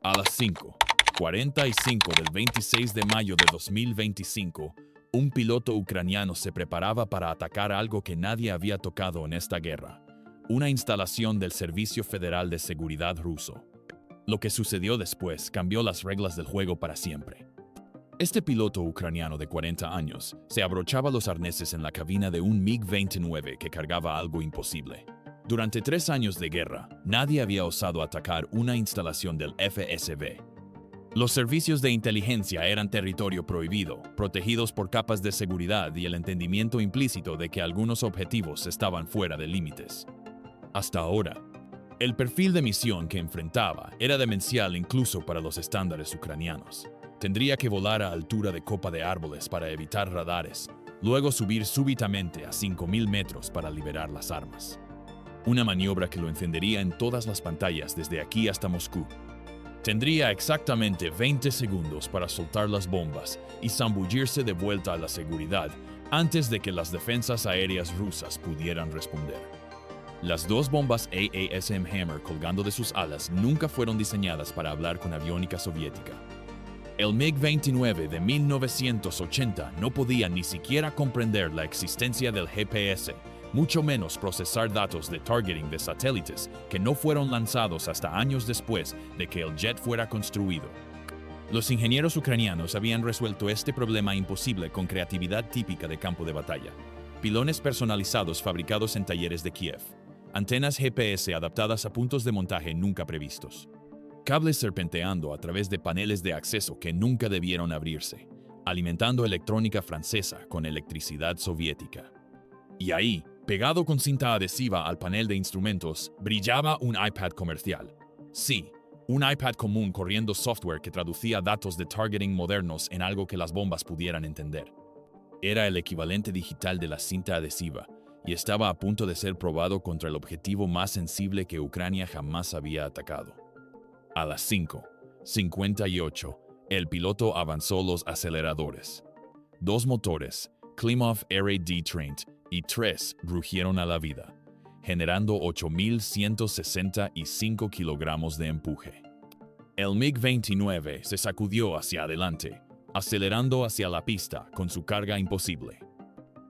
A las 5:45 del 26 de mayo de 2025, un piloto ucraniano se preparaba para atacar algo que nadie había tocado en esta guerra, una instalación del Servicio Federal de Seguridad ruso. Lo que sucedió después cambió las reglas del juego para siempre. Este piloto ucraniano de 40 años se abrochaba los arneses en la cabina de un MiG-29 que cargaba algo imposible. Durante 3 años de guerra, nadie había osado atacar una instalación del FSB. Los servicios de inteligencia eran territorio prohibido, protegidos por capas de seguridad y el entendimiento implícito de que algunos objetivos estaban fuera de límites. Hasta ahora, el perfil de misión que enfrentaba era demencial incluso para los estándares ucranianos. Tendría que volar a altura de copa de árboles para evitar radares, luego subir súbitamente a 5.000 metros para liberar las armas. Una maniobra que lo encendería en todas las pantallas desde aquí hasta Moscú. Tendría exactamente 20 segundos para soltar las bombas y zambullirse de vuelta a la seguridad antes de que las defensas aéreas rusas pudieran responder. Las 2 bombas AASM Hammer colgando de sus alas nunca fueron diseñadas para hablar con aviónica soviética. El MiG-29 de 1980 no podía ni siquiera comprender la existencia del GPS, mucho menos procesar datos de targeting de satélites que no fueron lanzados hasta años después de que el jet fuera construido. Los ingenieros ucranianos habían resuelto este problema imposible con creatividad típica de campo de batalla. Pilones personalizados fabricados en talleres de Kiev. Antenas GPS adaptadas a puntos de montaje nunca previstos. Cables serpenteando a través de paneles de acceso que nunca debieron abrirse, alimentando electrónica francesa con electricidad soviética. Y ahí, pegado con cinta adhesiva al panel de instrumentos, brillaba un iPad comercial. Sí, un iPad común corriendo software que traducía datos de targeting modernos en algo que las bombas pudieran entender. Era el equivalente digital de la cinta adhesiva y estaba a punto de ser probado contra el objetivo más sensible que Ucrania jamás había atacado. A las 5:58, el piloto avanzó los aceleradores. 2 motores, Klimov RAD Trent y 3 rugieron a la vida, generando 8.165 kilogramos de empuje. El MiG-29 se sacudió hacia adelante, acelerando hacia la pista con su carga imposible.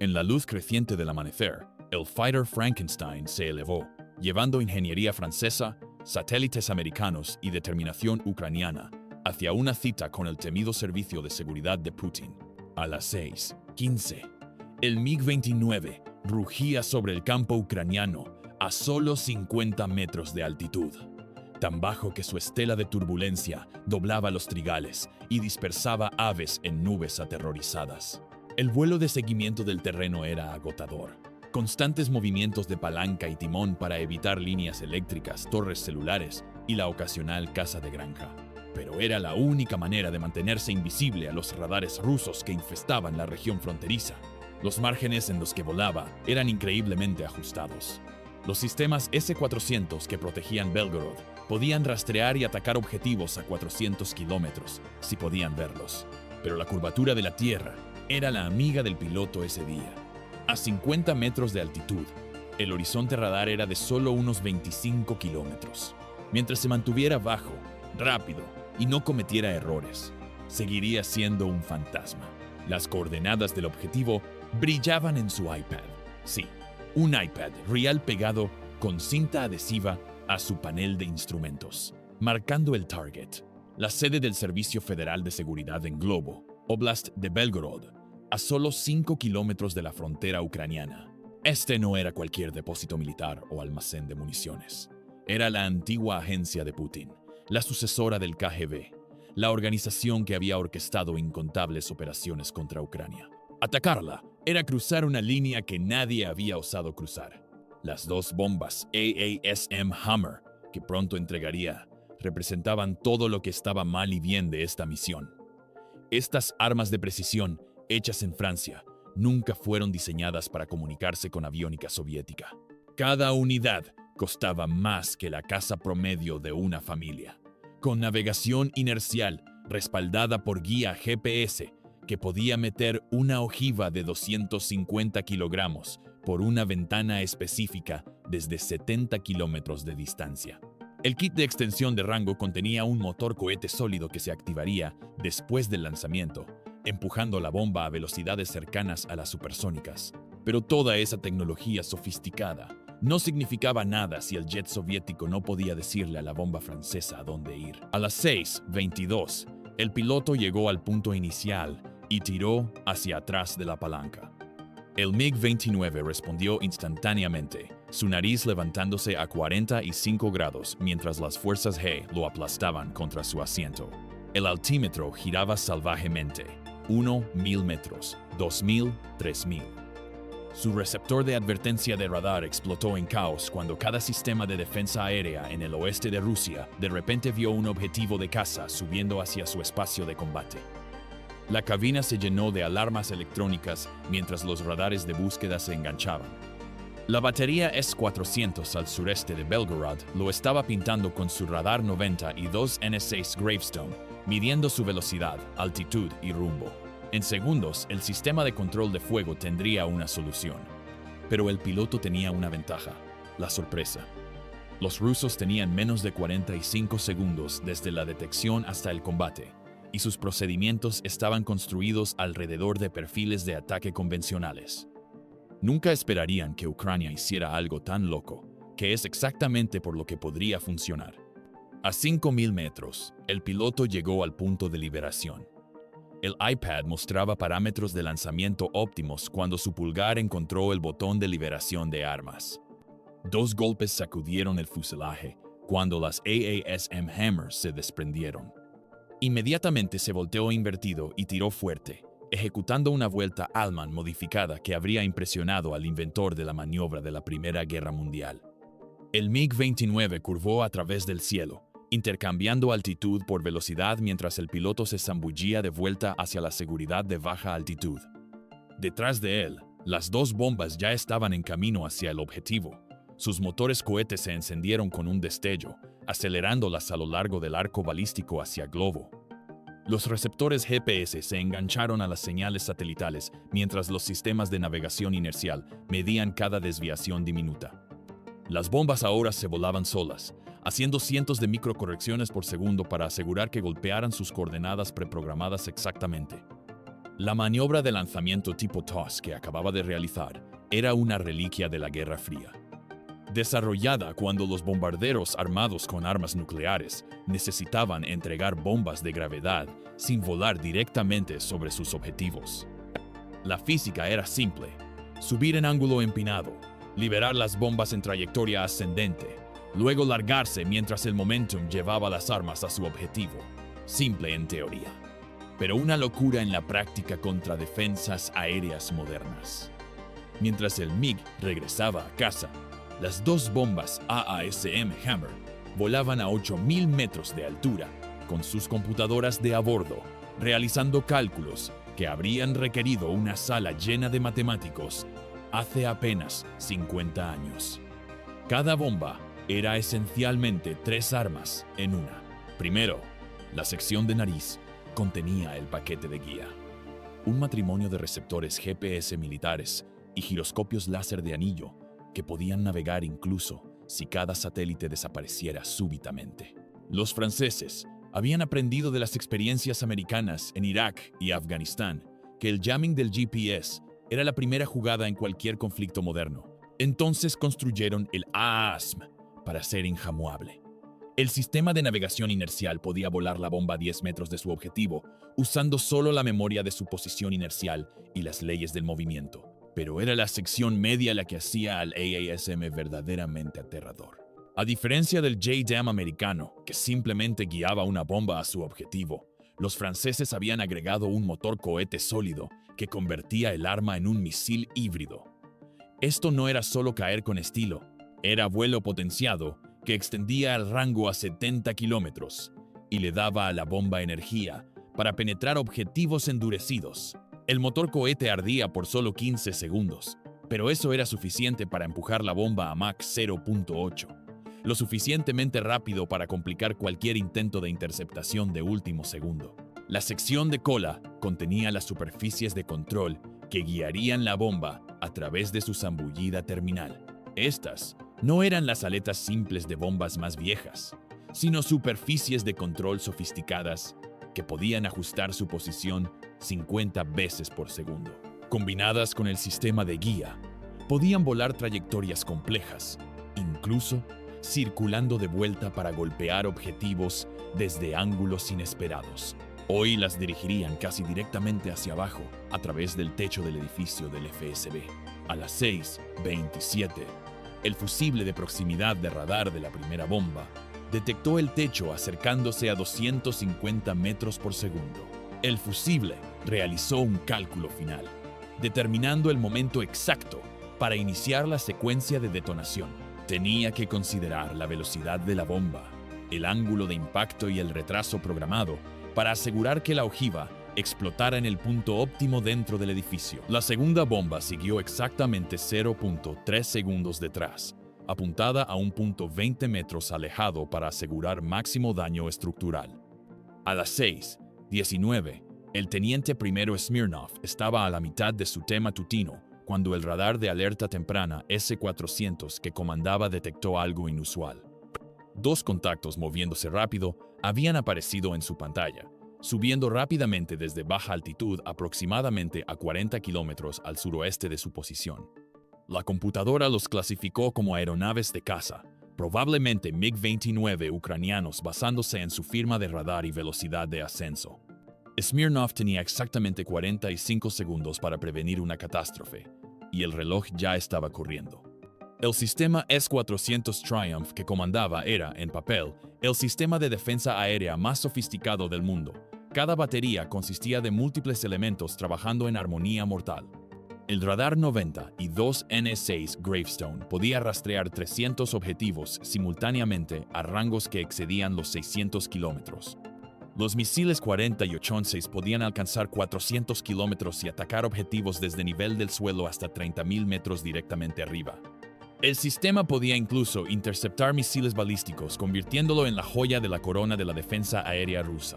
En la luz creciente del amanecer, el Fighter Frankenstein se elevó, llevando ingeniería francesa, satélites americanos y determinación ucraniana hacia una cita con el temido servicio de seguridad de Putin. A las 6:15, el MiG-29 rugía sobre el campo ucraniano a solo 50 metros de altitud, tan bajo que su estela de turbulencia doblaba los trigales y dispersaba aves en nubes aterrorizadas. El vuelo de seguimiento del terreno era agotador. Constantes movimientos de palanca y timón para evitar líneas eléctricas, torres celulares y la ocasional caza de granja. Pero era la única manera de mantenerse invisible a los radares rusos que infestaban la región fronteriza. Los márgenes en los que volaba eran increíblemente ajustados. Los sistemas S-400 que protegían Belgorod podían rastrear y atacar objetivos a 400 kilómetros, si podían verlos. Pero la curvatura de la Tierra era la amiga del piloto ese día. A 50 metros de altitud, el horizonte radar era de solo unos 25 kilómetros. Mientras se mantuviera bajo, rápido y no cometiera errores, seguiría siendo un fantasma. Las coordenadas del objetivo brillaban en su iPad. Sí, un iPad real pegado con cinta adhesiva a su panel de instrumentos, marcando el target, la sede del Servicio Federal de Seguridad en Globo, Oblast de Belgorod, a solo 5 kilómetros de la frontera ucraniana. Este no era cualquier depósito militar o almacén de municiones. Era la antigua agencia de Putin, la sucesora del KGB, la organización que había orquestado incontables operaciones contra Ucrania. Atacarla era cruzar una línea que nadie había osado cruzar. Las 2 bombas AASM Hammer, que pronto entregaría, representaban todo lo que estaba mal y bien de esta misión. Estas armas de precisión, hechas en Francia, nunca fueron diseñadas para comunicarse con aviónica soviética. Cada unidad costaba más que la casa promedio de una familia, con navegación inercial respaldada por guía GPS que podía meter una ojiva de 250 kilogramos por una ventana específica desde 70 kilómetros de distancia. El kit de extensión de rango contenía un motor cohete sólido que se activaría después del lanzamiento, empujando la bomba a velocidades cercanas a las supersónicas. Pero toda esa tecnología sofisticada no significaba nada si el jet soviético no podía decirle a la bomba francesa a dónde ir. A las 6:22, el piloto llegó al punto inicial y tiró hacia atrás de la palanca. El MiG-29 respondió instantáneamente, su nariz levantándose a 45 grados mientras las fuerzas G lo aplastaban contra su asiento. El altímetro giraba salvajemente. 1,000 metros, 2,000, 3,000. Su receptor de advertencia de radar explotó en caos cuando cada sistema de defensa aérea en el oeste de Rusia de repente vio un objetivo de caza subiendo hacia su espacio de combate. La cabina se llenó de alarmas electrónicas mientras los radares de búsqueda se enganchaban. La batería S-400 al sureste de Belgorod lo estaba pintando con su radar 90 y dos N6 Gravestone, midiendo su velocidad, altitud y rumbo. En segundos, el sistema de control de fuego tendría una solución. Pero el piloto tenía una ventaja: la sorpresa. Los rusos tenían menos de 45 segundos desde la detección hasta el combate, y sus procedimientos estaban construidos alrededor de perfiles de ataque convencionales. Nunca esperarían que Ucrania hiciera algo tan loco, que es exactamente por lo que podría funcionar. A 5,000 metros, el piloto llegó al punto de liberación. El iPad mostraba parámetros de lanzamiento óptimos cuando su pulgar encontró el botón de liberación de armas. 2 golpes sacudieron el fuselaje cuando las AASM Hammers se desprendieron. Inmediatamente se volteó invertido y tiró fuerte, ejecutando una vuelta Allman modificada que habría impresionado al inventor de la maniobra de la Primera Guerra Mundial. El MiG-29 curvó a través del cielo, intercambiando altitud por velocidad mientras el piloto se zambullía de vuelta hacia la seguridad de baja altitud. Detrás de él, las 2 bombas ya estaban en camino hacia el objetivo. Sus motores cohetes se encendieron con un destello, acelerándolas a lo largo del arco balístico hacia Globo. Los receptores GPS se engancharon a las señales satelitales mientras los sistemas de navegación inercial medían cada desviación diminuta. Las bombas ahora se volaban solas, haciendo cientos de microcorrecciones por segundo para asegurar que golpearan sus coordenadas preprogramadas exactamente. La maniobra de lanzamiento tipo TOS que acababa de realizar era una reliquia de la Guerra Fría. Desarrollada cuando los bombarderos armados con armas nucleares necesitaban entregar bombas de gravedad sin volar directamente sobre sus objetivos. La física era simple: subir en ángulo empinado, liberar las bombas en trayectoria ascendente, luego largarse mientras el momentum llevaba las armas a su objetivo. Simple en teoría, pero una locura en la práctica contra defensas aéreas modernas. Mientras el MiG regresaba a casa, las 2 bombas AASM Hammer volaban a 8,000 metros de altura, con sus computadoras de a bordo, realizando cálculos que habrían requerido una sala llena de matemáticos hace apenas 50 años. Cada bomba era esencialmente 3 armas en una. Primero, la sección de nariz contenía el paquete de guía. Un matrimonio de receptores GPS militares y giroscopios láser de anillo que podían navegar incluso si cada satélite desapareciera súbitamente. Los franceses habían aprendido de las experiencias americanas en Irak y Afganistán que el jamming del GPS era la primera jugada en cualquier conflicto moderno. Entonces construyeron el AASM para ser injamuable. El sistema de navegación inercial podía volar la bomba a 10 metros de su objetivo, usando solo la memoria de su posición inercial y las leyes del movimiento. Pero era la sección media la que hacía al AASM verdaderamente aterrador. A diferencia del JDAM americano, que simplemente guiaba una bomba a su objetivo, los franceses habían agregado un motor cohete sólido que convertía el arma en un misil híbrido. Esto no era solo caer con estilo, era vuelo potenciado que extendía el rango a 70 kilómetros y le daba a la bomba energía para penetrar objetivos endurecidos. El motor cohete ardía por solo 15 segundos, pero eso era suficiente para empujar la bomba a Mach 0.8, lo suficientemente rápido para complicar cualquier intento de interceptación de último segundo. La sección de cola contenía las superficies de control que guiarían la bomba a través de su zambullida terminal. Estas No eran las aletas simples de bombas más viejas, sino superficies de control sofisticadas que podían ajustar su posición 50 veces por segundo. Combinadas con el sistema de guía, podían volar trayectorias complejas, incluso circulando de vuelta para golpear objetivos desde ángulos inesperados. Hoy las dirigirían casi directamente hacia abajo a través del techo del edificio del FSB. A las 6:27, el fusible de proximidad de radar de la primera bomba detectó el techo acercándose a 250 metros por segundo. El fusible realizó un cálculo final, determinando el momento exacto para iniciar la secuencia de detonación. Tenía que considerar la velocidad de la bomba, el ángulo de impacto y el retraso programado para asegurar que la ojiva explotara en el punto óptimo dentro del edificio. La segunda bomba siguió exactamente 0.3 segundos detrás, apuntada a un punto 20 metros alejado para asegurar máximo daño estructural. A las 6:19, el teniente primero Smirnov estaba a la mitad de su té matutino cuando el radar de alerta temprana S-400 que comandaba detectó algo inusual. Dos contactos moviéndose rápido habían aparecido en su pantalla, subiendo rápidamente desde baja altitud aproximadamente a 40 kilómetros al suroeste de su posición. La computadora los clasificó como aeronaves de caza, probablemente MiG-29 ucranianos basándose en su firma de radar y velocidad de ascenso. Smirnov tenía exactamente 45 segundos para prevenir una catástrofe, y el reloj ya estaba corriendo. El sistema S-400 Triumph que comandaba era, en papel, el sistema de defensa aérea más sofisticado del mundo. Cada batería consistía de múltiples elementos trabajando en armonía mortal. El radar 90 y 2 N6 Gravestone podía rastrear 300 objetivos simultáneamente a rangos que excedían los 600 kilómetros. Los misiles 40 y 86 podían alcanzar 400 kilómetros y atacar objetivos desde nivel del suelo hasta 30.000 metros directamente arriba. El sistema podía incluso interceptar misiles balísticos, convirtiéndolo en la joya de la corona de la defensa aérea rusa.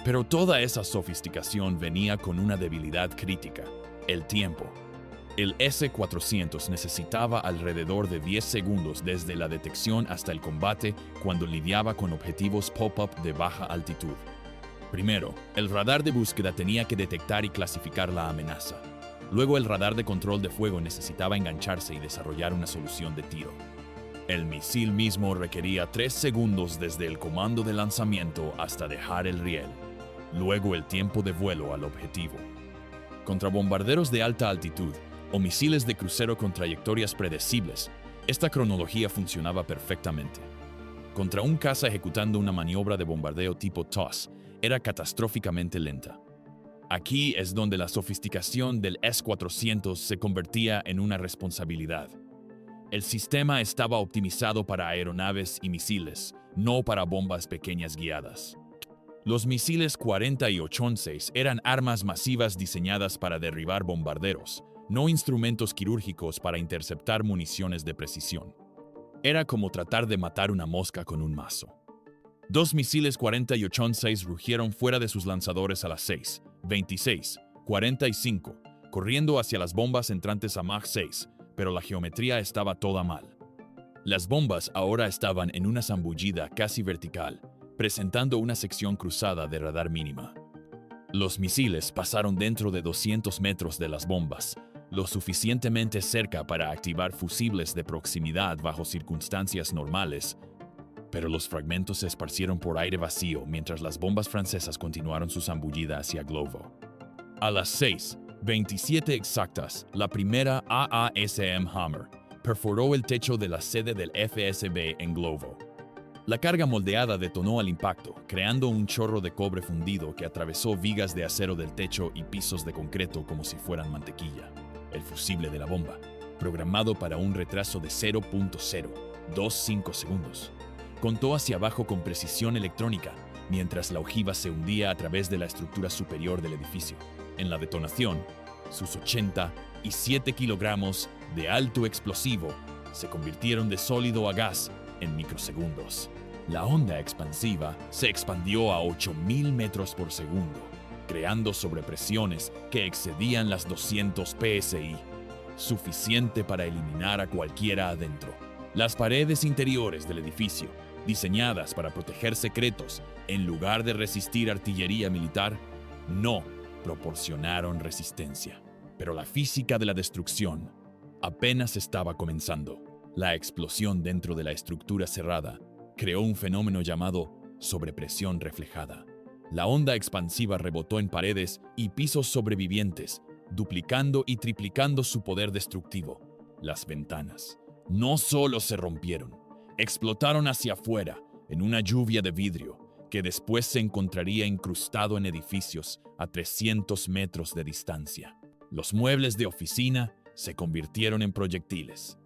Pero toda esa sofisticación venía con una debilidad crítica: el tiempo. El S-400 necesitaba alrededor de 10 segundos desde la detección hasta el combate cuando lidiaba con objetivos pop-up de baja altitud. Primero, el radar de búsqueda tenía que detectar y clasificar la amenaza. Luego, el radar de control de fuego necesitaba engancharse y desarrollar una solución de tiro. El misil mismo requería 3 segundos desde el comando de lanzamiento hasta dejar el riel. Luego, el tiempo de vuelo al objetivo. Contra bombarderos de alta altitud o misiles de crucero con trayectorias predecibles, esta cronología funcionaba perfectamente. Contra un caza ejecutando una maniobra de bombardeo tipo TOS, era catastróficamente lenta. Aquí es donde la sofisticación del S-400 se convertía en una responsabilidad. El sistema estaba optimizado para aeronaves y misiles, no para bombas pequeñas guiadas. Los misiles 40 y 86 eran armas masivas diseñadas para derribar bombarderos, no instrumentos quirúrgicos para interceptar municiones de precisión. Era como tratar de matar una mosca con un mazo. Dos misiles 40 y 86 rugieron fuera de sus lanzadores a las 6:26, 45, corriendo hacia las bombas entrantes a Mach 6, pero la geometría estaba toda mal. Las bombas ahora estaban en una zambullida casi vertical, presentando una sección cruzada de radar mínima. Los misiles pasaron dentro de 200 metros de las bombas, lo suficientemente cerca para activar fusibles de proximidad bajo circunstancias normales, pero los fragmentos se esparcieron por aire vacío mientras las bombas francesas continuaron su zambullida hacia Glovo. A las 6:27 exactas, la primera AASM Hammer perforó el techo de la sede del FSB en Glovo. La carga moldeada detonó al impacto, creando un chorro de cobre fundido que atravesó vigas de acero del techo y pisos de concreto como si fueran mantequilla. El fusible de la bomba, programado para un retraso de 0.025 segundos, contó hacia abajo con precisión electrónica mientras la ojiva se hundía a través de la estructura superior del edificio. En la detonación, sus 87 kilogramos de alto explosivo se convirtieron de sólido a gas en microsegundos. La onda expansiva se expandió a 8.000 metros por segundo, creando sobrepresiones que excedían las 200 psi, suficiente para eliminar a cualquiera adentro. Las paredes interiores del edificio, diseñadas para proteger secretos en lugar de resistir artillería militar, no proporcionaron resistencia. Pero la física de la destrucción apenas estaba comenzando. La explosión dentro de la estructura cerrada creó un fenómeno llamado sobrepresión reflejada. La onda expansiva rebotó en paredes y pisos sobrevivientes, duplicando y triplicando su poder destructivo. Las ventanas no solo se rompieron, explotaron hacia afuera en una lluvia de vidrio que después se encontraría incrustado en edificios a 300 metros de distancia. Los muebles de oficina se convirtieron en proyectiles.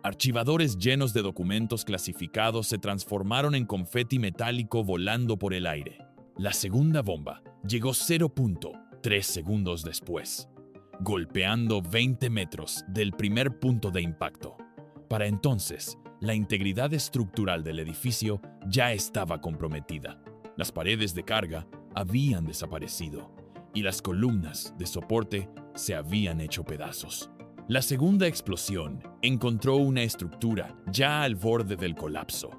Archivadores llenos de documentos clasificados se transformaron en confeti metálico volando por el aire. La segunda bomba llegó 0.3 segundos después, golpeando 20 metros del primer punto de impacto. Para entonces, la integridad estructural del edificio ya estaba comprometida. Las paredes de carga habían desaparecido y las columnas de soporte se habían hecho pedazos. La segunda explosión encontró una estructura ya al borde del colapso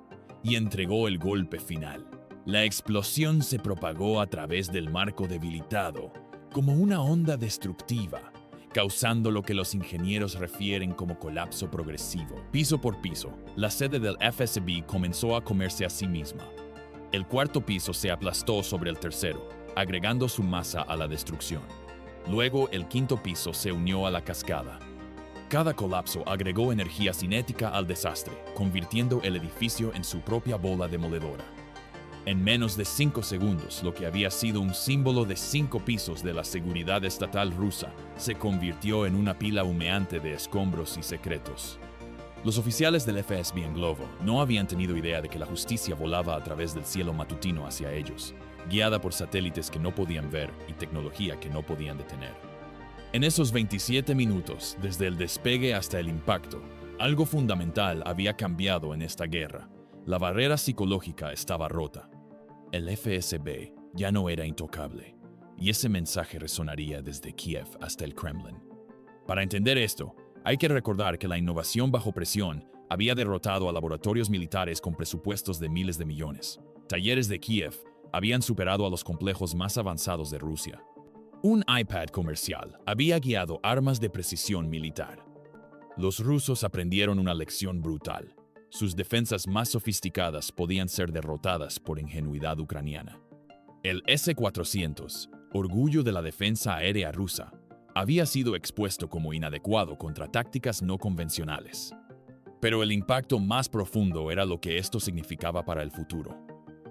y entregó el golpe final. La explosión se propagó a través del marco debilitado como una onda destructiva, causando lo que los ingenieros refieren como colapso progresivo. Piso por piso, la sede del FSB comenzó a comerse a sí misma. El cuarto piso se aplastó sobre el tercero, agregando su masa a la destrucción. Luego, el quinto piso se unió a la cascada. Cada colapso agregó energía cinética al desastre, convirtiendo el edificio en su propia bola demoledora. En menos de 5 segundos, lo que había sido un símbolo de 5 pisos de la seguridad estatal rusa se convirtió en una pila humeante de escombros y secretos. Los oficiales del FSB en globo no habían tenido idea de que la justicia volaba a través del cielo matutino hacia ellos, guiada por satélites que no podían ver y tecnología que no podían detener. En esos 27 minutos, desde el despegue hasta el impacto, algo fundamental había cambiado en esta guerra. La barrera psicológica estaba rota. El FSB ya no era intocable, y ese mensaje resonaría desde Kiev hasta el Kremlin. Para entender esto, hay que recordar que la innovación bajo presión había derrotado a laboratorios militares con presupuestos de miles de millones. Talleres de Kiev habían superado a los complejos más avanzados de Rusia. Un iPad comercial había guiado armas de precisión militar. Los rusos aprendieron una lección brutal. Sus defensas más sofisticadas podían ser derrotadas por ingenuidad ucraniana. El S-400, orgullo de la defensa aérea rusa, había sido expuesto como inadecuado contra tácticas no convencionales. Pero el impacto más profundo era lo que esto significaba para el futuro.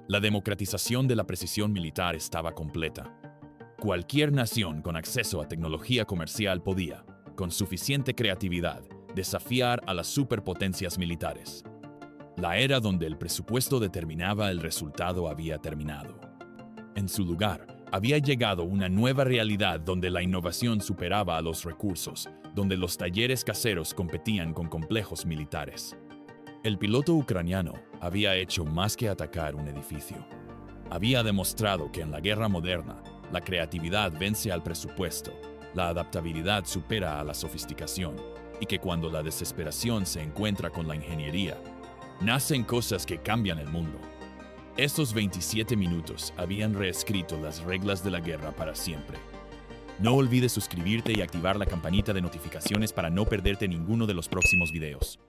La democratización de la precisión militar estaba completa. Cualquier nación con acceso a tecnología comercial podía, con suficiente creatividad, desafiar a las superpotencias militares. La era donde el presupuesto determinaba el resultado había terminado. En su lugar, había llegado una nueva realidad donde la innovación superaba a los recursos, donde los talleres caseros competían con complejos militares. El piloto ucraniano había hecho más que atacar un edificio. Había demostrado que en la guerra moderna, la creatividad vence al presupuesto, la adaptabilidad supera a la sofisticación, y que cuando la desesperación se encuentra con la ingeniería, nacen cosas que cambian el mundo. Estos 27 minutos habían reescrito las reglas de la guerra para siempre. No olvides suscribirte y activar la campanita de notificaciones para no perderte ninguno de los próximos videos.